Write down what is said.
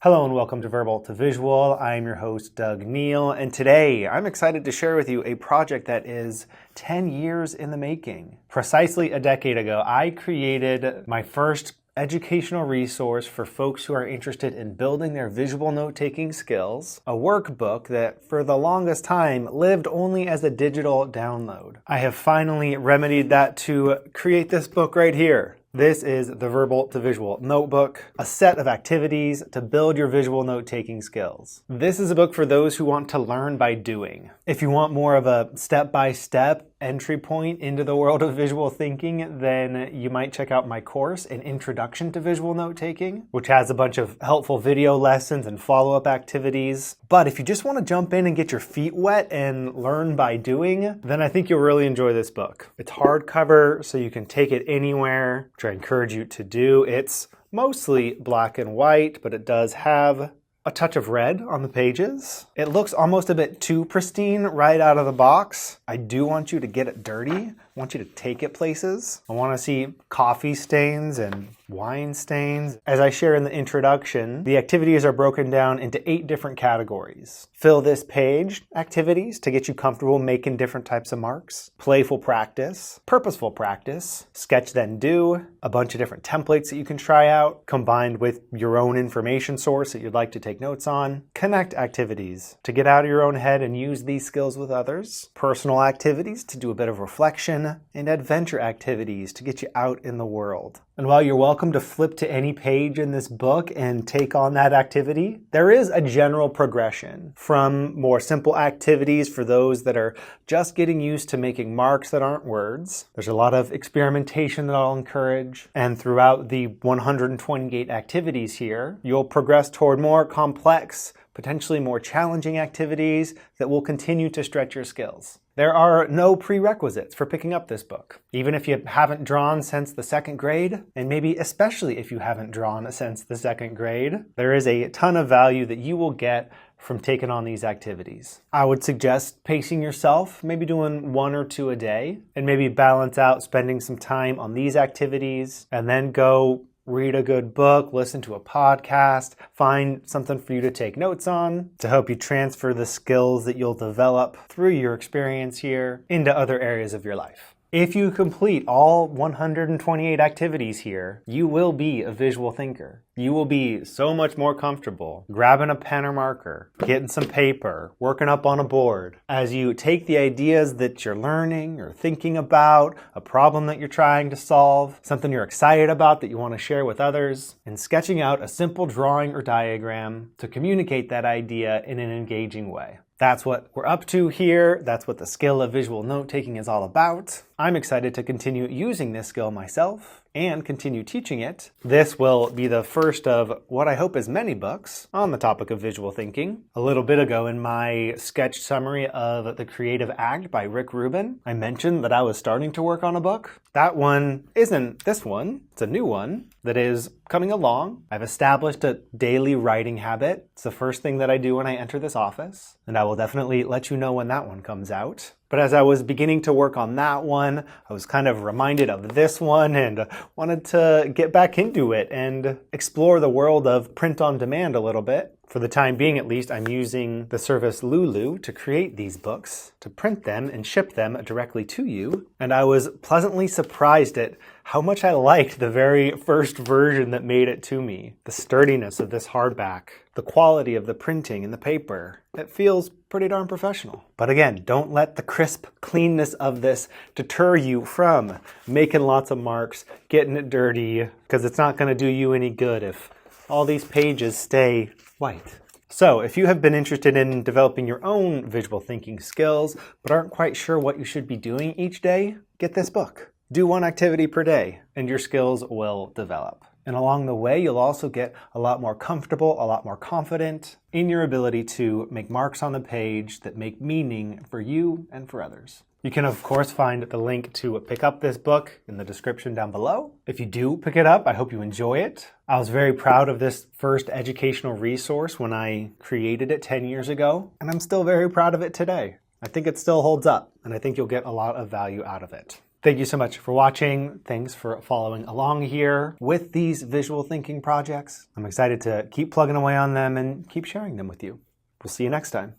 Hello and welcome to Verbal to Visual. I'm your host, Doug Neill, and today I'm excited to share with you a project that is 10 years in the making. Precisely a decade ago, I created my first educational resource for folks who are interested in building their visual note-taking skills, a workbook that for the longest time lived only as a digital download. I have finally remedied that to create this book right here. This is the Verbal to Visual Notebook, a set of activities to build your visual note-taking skills. This is a book for those who want to learn by doing. If you want more of a step-by-step entry point into the world of visual thinking, then you might check out my course, An Introduction to Visual Note-Taking, which has a bunch of helpful video lessons and follow-up activities. But if you just want to jump in and get your feet wet and learn by doing, then I think you'll really enjoy this book. It's hardcover, so you can take it anywhere, which I encourage you to do. It's mostly black and white, but it does have a touch of red on the pages. It looks almost a bit too pristine right out of the box. I do want you to get it dirty. I want you to take it places. I want to see coffee stains and wine stains. As I share in the introduction, the activities are broken down into 8 different categories. Fill this page activities to get you comfortable making different types of marks. Playful practice, purposeful practice, sketch then do, a bunch of different templates that you can try out, combined with your own information source that you'd like to take notes on. Connect activities to get out of your own head and use these skills with others. Personal activities to do a bit of reflection, and adventure activities to get you out in the world. And while you're welcome to flip to any page in this book and take on that activity, there is a general progression from more simple activities for those that are just getting used to making marks that aren't words. There's a lot of experimentation that I'll encourage, and throughout the 128 activities here, you'll progress toward more complex, potentially more challenging activities that will continue to stretch your skills. There are no prerequisites for picking up this book. Even if you haven't drawn since the 2nd grade, and maybe especially if you haven't drawn since the 2nd grade, there is a ton of value that you will get from taking on these activities. I would suggest pacing yourself, maybe doing 1 or 2 a day, and maybe balance out spending some time on these activities, and then go read a good book, listen to a podcast, find something for you to take notes on to help you transfer the skills that you'll develop through your experience here into other areas of your life. If you complete all 128 activities here, you will be a visual thinker. You will be so much more comfortable grabbing a pen or marker, getting some paper, working up on a board. As you take the ideas that you're learning or thinking about, a problem that you're trying to solve, something you're excited about that you want to share with others, and sketching out a simple drawing or diagram to communicate that idea in an engaging way. That's what we're up to here. That's what the skill of visual note-taking is all about. I'm excited to continue using this skill myself and continue teaching it. This will be the first of what I hope is many books on the topic of visual thinking. A little bit ago in my sketch summary of The Creative Act by Rick Rubin, I mentioned that I was starting to work on a book. That one isn't this one. It's a new one that is coming along. I've established a daily writing habit. It's the first thing that I do when I enter this office, and I will definitely let you know when that one comes out. But as I was beginning to work on that one, I was kind of reminded of this one and wanted to get back into it and explore the world of print on demand a little bit. For the time being, at least, I'm using the service Lulu to create these books, to print them and ship them directly to you. And I was pleasantly surprised at how much I liked the very first version that made it to me. The sturdiness of this hardback, the quality of the printing and the paper. It feels pretty darn professional. But again, don't let the crisp cleanness of this deter you from making lots of marks, getting it dirty, because it's not going to do you any good if all these pages stay white. So if you have been interested in developing your own visual thinking skills, but aren't quite sure what you should be doing each day, get this book. Do 1 activity per day, and your skills will develop. And along the way, you'll also get a lot more comfortable, a lot more confident in your ability to make marks on the page that make meaning for you and for others. You can, of course, find the link to pick up this book in the description down below. If you do pick it up, I hope you enjoy it. I was very proud of this first educational resource when I created it 10 years ago, and I'm still very proud of it today. I think it still holds up, and I think you'll get a lot of value out of it. Thank you so much for watching. Thanks for following along here with these visual thinking projects. I'm excited to keep plugging away on them and keep sharing them with you. We'll see you next time.